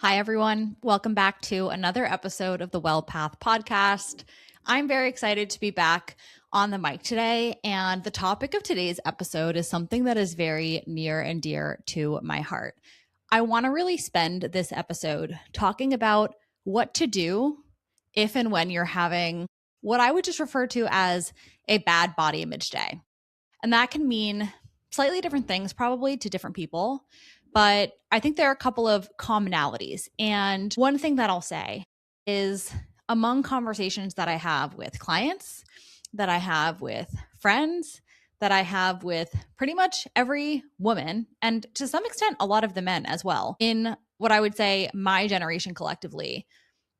Hi, everyone. Welcome back to another episode of the Well Path podcast. I'm very excited to be back on the mic today. And the topic of today's episode is something that is very near and dear to my heart. I want to really spend this episode talking about what to do if and when you're having what I would just refer to as a bad body image day. And that can mean slightly different things, probably to different people. But I think there are a couple of commonalities. And one thing that I'll say is among conversations that I have with clients, that I have with friends, that I have with pretty much every woman, and to some extent, a lot of the men as well, in what I would say my generation collectively.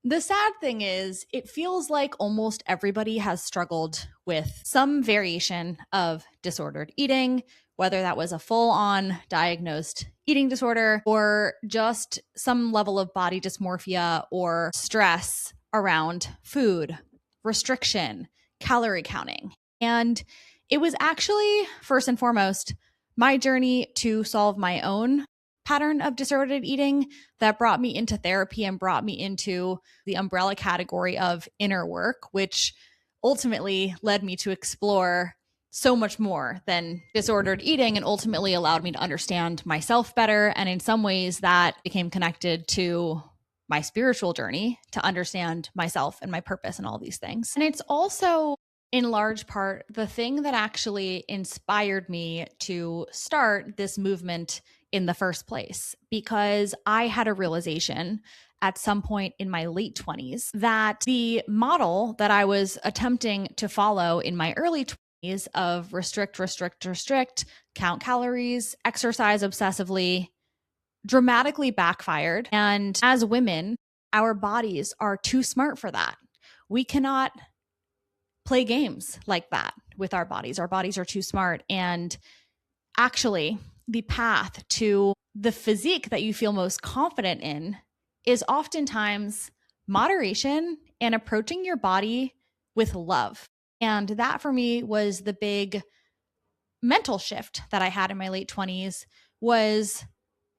The sad thing is, it feels like almost everybody has struggled with some variation of disordered eating, whether that was a full on diagnosed eating disorder or just some level of body dysmorphia or stress around food, restriction, calorie counting. And it was actually, first and foremost, my journey to solve my own pattern of disordered eating that brought me into therapy and brought me into the umbrella category of inner work, which ultimately led me to explore so much more than disordered eating and ultimately allowed me to understand myself better. And in some ways, that became connected to my spiritual journey to understand myself and my purpose and all these things. And it's also, in large part, the thing that actually inspired me to start this movement in the first place, because I had a realization at some point in my late 20s that the model that I was attempting to follow in my early 20s of restrict, count calories, exercise obsessively, dramatically backfired. And as women, our bodies are too smart for that. We cannot play games like that with our bodies. Our bodies are too smart. And actually, the path to the physique that you feel most confident in is oftentimes moderation and approaching your body with love. And that for me was the big mental shift that I had in my late 20s, was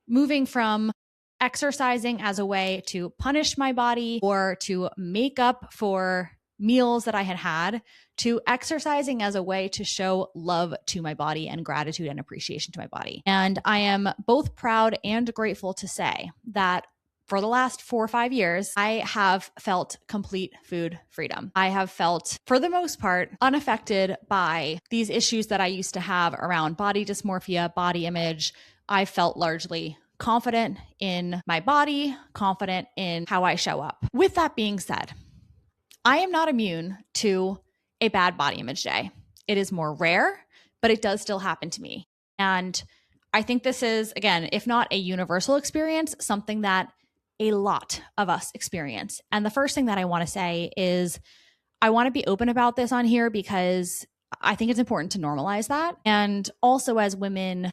moving from exercising as a way to punish my body or to make up for meals that I had had, to exercising as a way to show love to my body and gratitude and appreciation to my body. And I am both proud and grateful to say that for the last 4 or 5 years, I have felt complete food freedom. I have felt, for the most part, unaffected by these issues that I used to have around body dysmorphia, body image. I felt largely confident in my body, confident in how I show up. With that being said, I am not immune to a bad body image day. It is more rare, but it does still happen to me. And I think this is, again, if not a universal experience, something that a lot of us experience. And the first thing that I want to say is I want to be open about this on here because I think it's important to normalize that. And also, as women,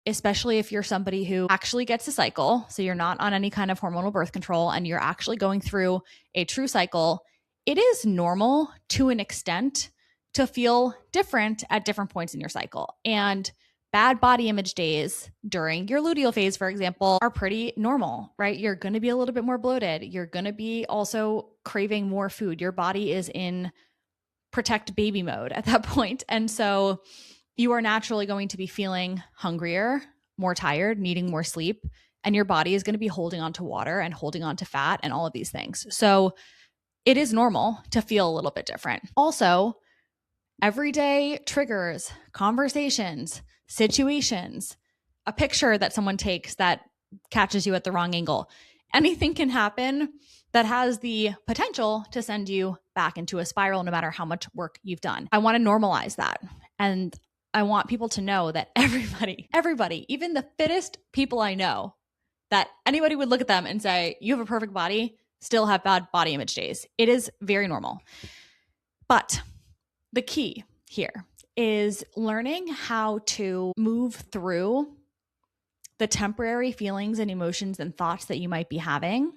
especially if you're somebody who actually gets a cycle, so you're not on any kind of hormonal birth control and you're actually going through a true cycle, it is normal to an extent to feel different at different points in your cycle. And bad body image days during your luteal phase, for example, are pretty normal, right? You're going to be a little bit more bloated. You're going to be also craving more food. Your body is in protect baby mode at that point. And so you are naturally going to be feeling hungrier, more tired, needing more sleep, and your body is going to be holding on to water and holding on to fat and all of these things. So it is normal to feel a little bit different. Also, everyday triggers, conversations, situations, a picture that someone takes that catches you at the wrong angle, anything can happen that has the potential to send you back into a spiral no matter how much work you've done. I want to normalize that. And I want people to know that everybody, even the fittest people I know, that anybody would look at them and say, you have a perfect body, still have bad body image days. It is very normal. But the key here is learning how to move through the temporary feelings and emotions and thoughts that you might be having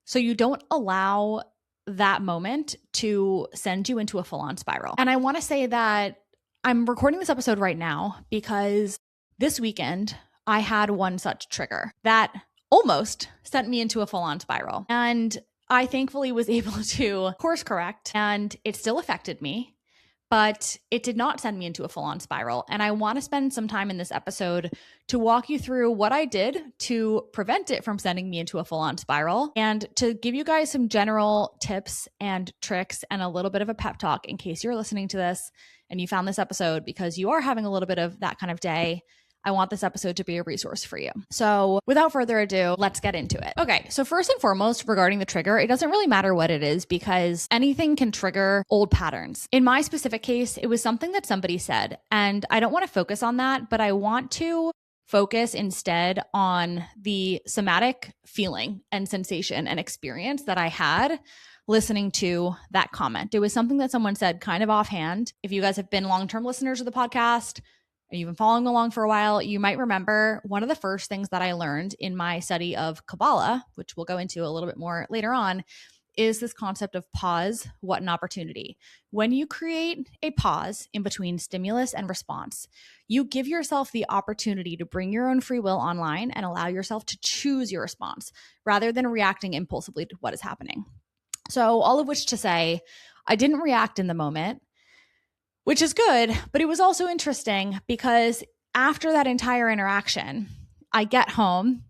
so you don't allow that moment to send you into a full-on spiral. And I want to say that I'm recording this episode right now because this weekend I had one such trigger that almost sent me into a full-on spiral. And I thankfully was able to course correct, and it still affected me, but it did not send me into a full-on spiral. And I want to spend some time in this episode to walk you through what I did to prevent it from sending me into a full-on spiral, and to give you guys some general tips and tricks and a little bit of a pep talk in case you're listening to this and you found this episode because you are having a little bit of that kind of day. I want this episode to be a resource for you. So without further ado, let's get into it. Okay, so first and foremost, regarding the trigger, it doesn't really matter what it is because anything can trigger old patterns. In my specific case, it was something that somebody said, and I don't want to focus on that, but I want to focus instead on the somatic feeling and sensation and experience that I had listening to that comment. It was something that someone said kind of offhand. If you guys have been long-term listeners of the podcast, and you've been following along for a while, you might remember one of the first things that I learned in my study of Kabbalah, which we'll go into a little bit more later on, is this concept of pause, what an opportunity. When you create a pause in between stimulus and response, you give yourself the opportunity to bring your own free will online and allow yourself to choose your response rather than reacting impulsively to what is happening. So all of which to say, I didn't react in the moment, which is good, but it was also interesting because after that entire interaction, I get home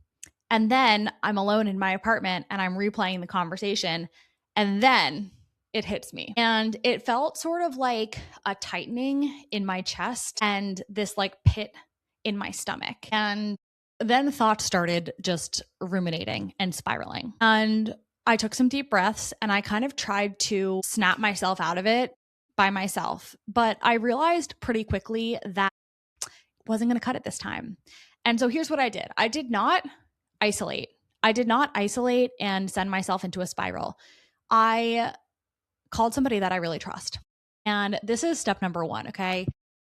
and then I'm alone in my apartment and I'm replaying the conversation, and then it hits me. And it felt sort of like a tightening in my chest and this like pit in my stomach. And then thoughts started just ruminating and spiraling. And I took some deep breaths and I kind of tried to snap myself out of it by myself. But I realized pretty quickly that it wasn't going to cut it this time. And so here's what I did. I did not isolate. I did not isolate and send myself into a spiral. I called somebody that I really trust. And this is step number one, okay?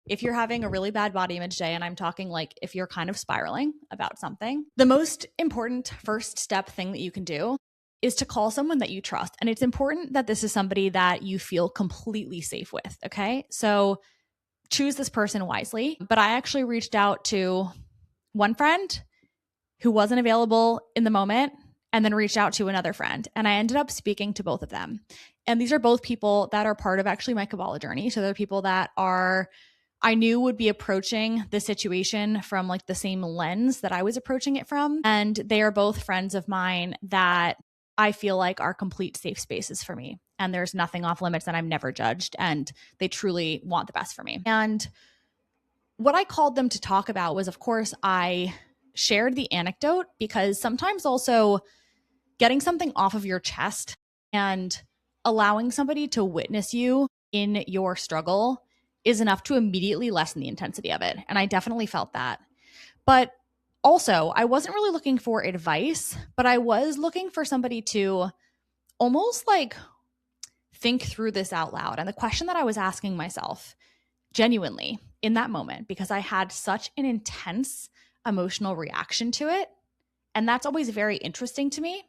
If you're having a really bad body image day, and I'm talking like if you're kind of spiraling about something, the most important first step thing that you can do is to call someone that you trust. And it's important that this is somebody that you feel completely safe with, okay? So choose this person wisely. But I actually reached out to one friend who wasn't available in the moment and then reached out to another friend. And I ended up speaking to both of them. And these are both people that are part of actually my Kabbalah journey. So they're people that I knew would be approaching the situation from like the same lens that I was approaching it from. And they are both friends of mine that I feel like are complete safe spaces for me. And there's nothing off limits, and I'm never judged. And they truly want the best for me. And what I called them to talk about was, of course, I shared the anecdote because sometimes also getting something off of your chest and allowing somebody to witness you in your struggle is enough to immediately lessen the intensity of it. And I definitely felt that. But also, I wasn't really looking for advice, but I was looking for somebody to almost like think through this out loud. And the question that I was asking myself genuinely in that moment, because I had such an intense emotional reaction to it, and that's always very interesting to me.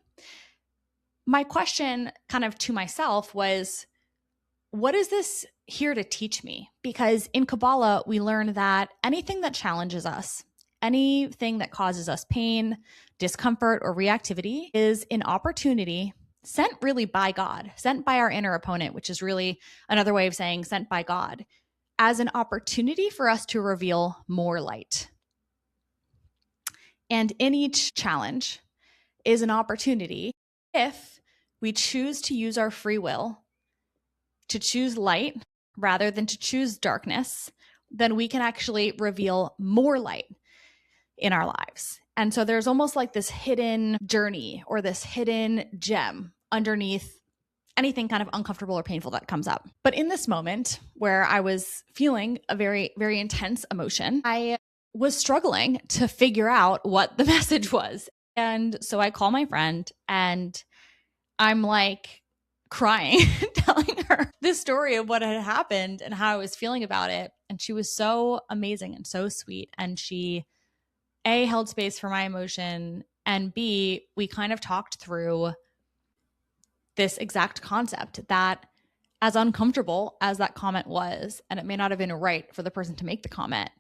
My question kind of to myself was, what is this here to teach me? Because in Kabbalah, we learn that anything that challenges us, anything that causes us pain, discomfort, or reactivity is an opportunity sent really by God, sent by our inner opponent, which is really another way of saying sent by God, as an opportunity for us to reveal more light. And in each challenge is an opportunity, if we choose to use our free will to choose light rather than to choose darkness, then we can actually reveal more light in our lives. And so there's almost like this hidden journey or this hidden gem underneath anything kind of uncomfortable or painful that comes up. But in this moment where I was feeling a very, very intense emotion, I was struggling to figure out what the message was. And so I call my friend and I'm like crying, telling her this story of what had happened and how I was feeling about it. And she was so amazing and so sweet. And she, A, held space for my emotion, and B, we kind of talked through this exact concept that, as uncomfortable as that comment was, and it may not have been right for the person to make the comment,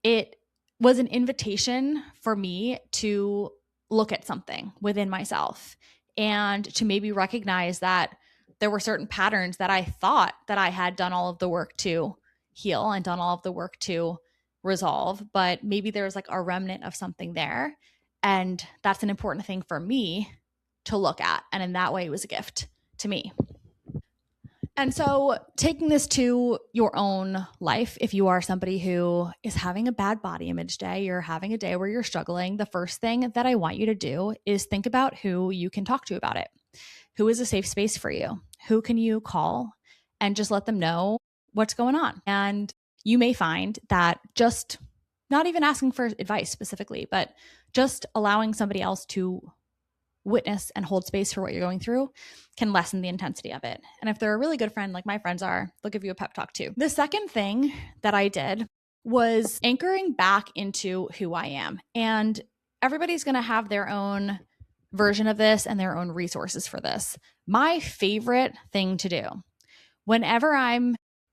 it was an invitation for me to look at something within myself and to maybe recognize that there were certain patterns that I thought that I had done all of the work to heal and done all of the work to resolve, but maybe there's like a remnant of something there. And that's an important thing for me to look at. And in that way, it was a gift to me. And so, taking this to your own life, if you are somebody who is having a bad body image day, you're having a day where you're struggling, the first thing that I want you to do is think about who you can talk to about it. Who is a safe space for you? Who can you call and just let them know what's going on? And you may find that just not even asking for advice specifically, but just allowing somebody else to witness and hold space for what you're going through can lessen the intensity of it. And if they're a really good friend, like my friends are, they'll give you a pep talk too. The second thing that I did was anchoring back into who I am. And everybody's going to have their own version of this and their own resources for this. My favorite thing to do whenever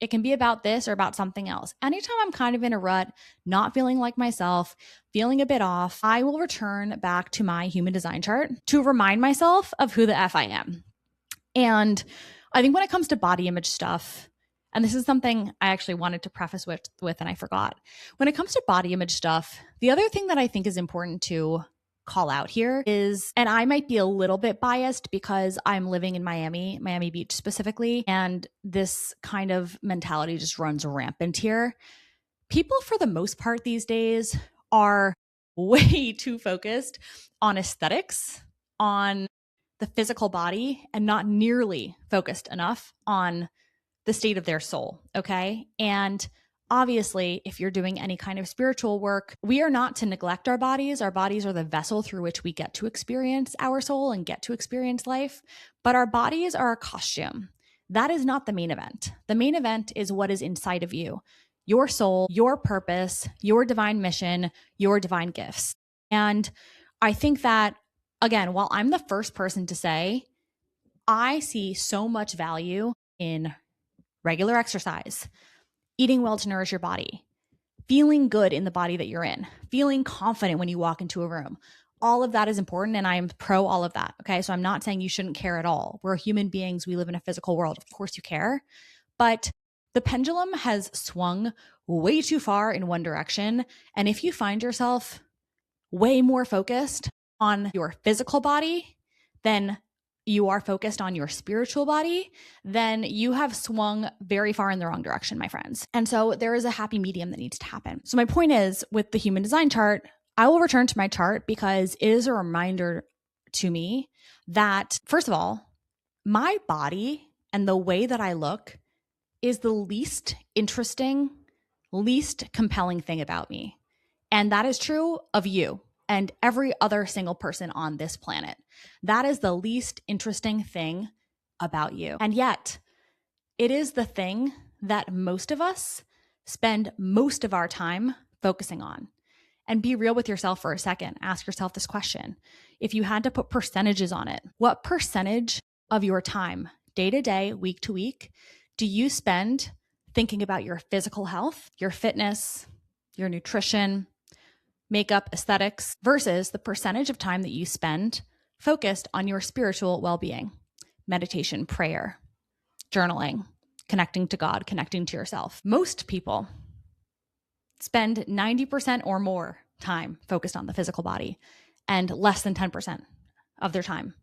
it can be about this or about something else. Anytime I'm kind of in a rut, not feeling like myself, feeling a bit off, I will return back to my human design chart to remind myself of who the F I am. And I think when it comes to body image stuff, and this is something I actually wanted to preface with and I forgot. When it comes to body image stuff, the other thing that I think is important to call out here is, and I might be a little bit biased because I'm living in Miami Beach specifically, and this kind of mentality just runs rampant here. People, for the most part these days, are way too focused on aesthetics, on the physical body, and not nearly focused enough on the state of their soul. Okay. And obviously, if you're doing any kind of spiritual work, we are not to neglect our bodies. Our bodies are the vessel through which we get to experience our soul and get to experience life. But our bodies are a costume. That is not the main event. The main event is what is inside of you, your soul, your purpose, your divine mission, your divine gifts. And I think that, again, while I'm the first person to say, I see so much value in regular exercise, eating well to nourish your body, feeling good in the body that you're in, feeling confident when you walk into a room. All of that is important, and I'm pro all of that. Okay. So I'm not saying you shouldn't care at all. We're human beings. We live in a physical world. Of course you care. But the pendulum has swung way too far in one direction. And if you find yourself way more focused on your physical body than you are focused on your spiritual body, then you have swung very far in the wrong direction, my friends. And so there is a happy medium that needs to happen. So my point is, with the human design chart, I will return to my chart because it is a reminder to me that, first of all, my body and the way that I look is the least interesting, least compelling thing about me. And that is true of you and every other single person on this planet. That is the least interesting thing about you. And yet, it is the thing that most of us spend most of our time focusing on. And be real with yourself for a second. Ask yourself this question. If you had to put percentages on it, what percentage of your time, day to day, week to week, do you spend thinking about your physical health, your fitness, your nutrition, makeup, aesthetics, versus the percentage of time that you spend focused on your spiritual well-being, meditation, prayer, journaling, connecting to God, connecting to yourself? Most people spend 90% or more time focused on the physical body and less than 10% of their time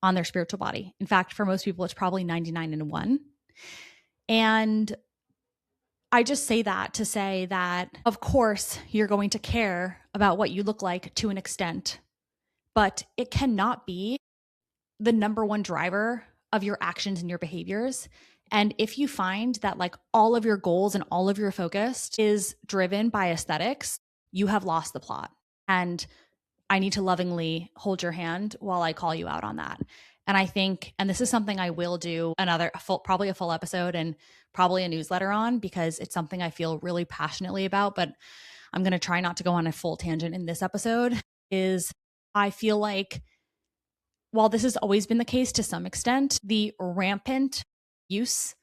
on their spiritual body. In fact, for most people, it's probably 99 and 1. And I just say that to say that, of course, you're going to care about what you look like to an extent, but it cannot be the number one driver of your actions and your behaviors. And if you find that like all of your goals and all of your focus is driven by aesthetics, you have lost the plot. And I need to lovingly hold your hand while I call you out on that. And I think, and this is something I will do probably a full episode and probably a newsletter on, because it's something I feel really passionately about, but I'm going to try not to go on a full tangent in this episode, is I feel like while this has always been the case to some extent, the rampant use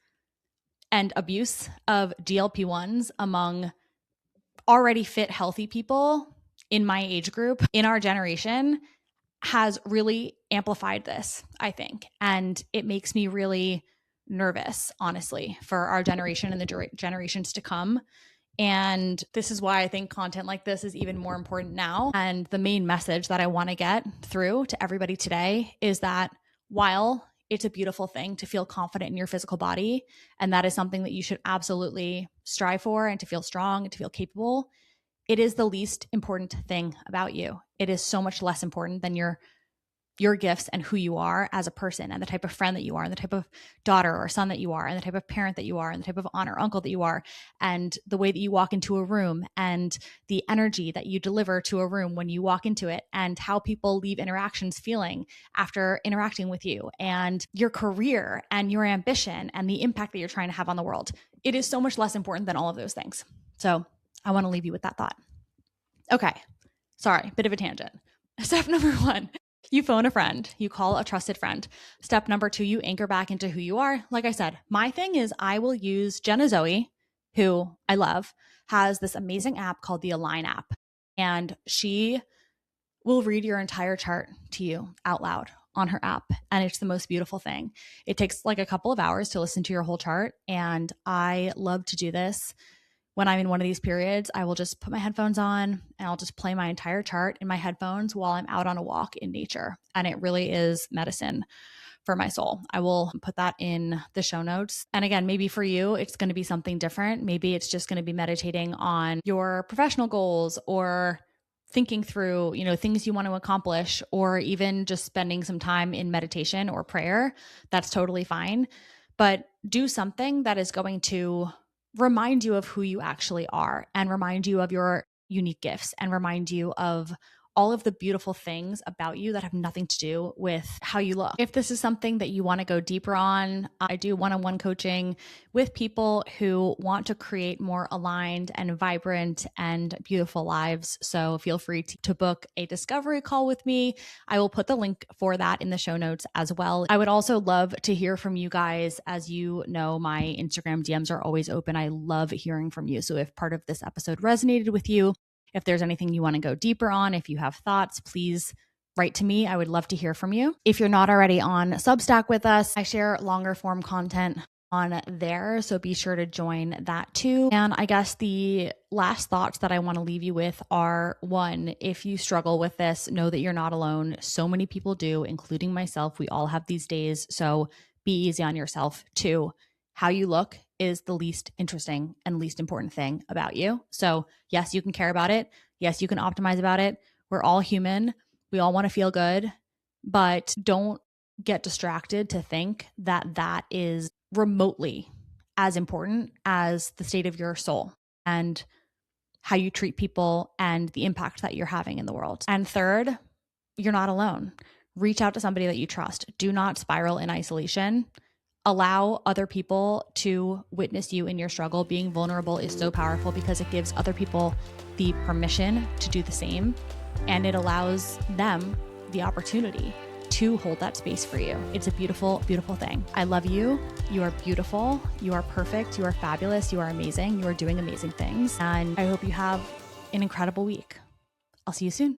and abuse of GLP-1s among already fit, healthy people in my age group, in our generation, has really amplified this, I think. And it makes me really nervous, honestly, for our generation and the generations to come. And this is why I think content like this is even more important now. And the main message that I want to get through to everybody today is that while it's a beautiful thing to feel confident in your physical body, and that is something that you should absolutely strive for, and to feel strong and to feel capable, it is the least important thing about you. It is so much less important than your gifts and who you are as a person, and the type of friend that you are, and the type of daughter or son that you are, and the type of parent that you are, and the type of aunt or uncle that you are, and the way that you walk into a room, and the energy that you deliver to a room when you walk into it, and how people leave interactions feeling after interacting with you, and your career and your ambition and the impact that you're trying to have on the world. It is so much less important than all of those things. So I want to leave you with that thought. Okay. Sorry, bit of a tangent. Step number 1, you phone a friend, you call a trusted friend. Step number 2, you anchor back into who you are. Like I said, my thing is I will use Jenna Zoe, who I love, has this amazing app called the Align app. And she will read your entire chart to you out loud on her app. And it's the most beautiful thing. It takes like a couple of hours to listen to your whole chart. And I love to do this. When I'm in one of these periods, I will just put my headphones on and I'll just play my entire chart in my headphones while I'm out on a walk in nature. And it really is medicine for my soul. I will put that in the show notes. And again, maybe for you, it's going to be something different. Maybe it's just going to be meditating on your professional goals, or thinking through, things you want to accomplish, or even just spending some time in meditation or prayer. That's totally fine. But do something that is going to remind you of who you actually are, and remind you of your unique gifts, and remind you of all of the beautiful things about you that have nothing to do with how you look. If this is something that you want to go deeper on, I do one-on-one coaching with people who want to create more aligned and vibrant and beautiful lives. So feel free to book a discovery call with me. I will put the link for that in the show notes as well. I would also love to hear from you guys. As you know, my Instagram DMs are always open. I love hearing from you. So if part of this episode resonated with you, if there's anything you want to go deeper on, if you have thoughts, please write to me. I would love to hear from you. If you're not already on Substack with us, I share longer form content on there, so be sure to join that too. And I guess the last thoughts that I want to leave you with are: 1, if you struggle with this, know that you're not alone. So many people do, including myself. We all have these days, so be easy on yourself. 2, how you look is the least interesting and least important thing about you. So yes, you can care about it. Yes, you can optimize about it. We're all human. We all want to feel good, but don't get distracted to think that that is remotely as important as the state of your soul and how you treat people and the impact that you're having in the world. And 3rd, you're not alone. Reach out to somebody that you trust. Do not spiral in isolation. Allow other people to witness you in your struggle. Being vulnerable is so powerful because it gives other people the permission to do the same, and it allows them the opportunity to hold that space for you. It's a beautiful, beautiful thing. I love you. You are beautiful. You are perfect. You are fabulous. You are amazing. You are doing amazing things. And I hope you have an incredible week. I'll see you soon.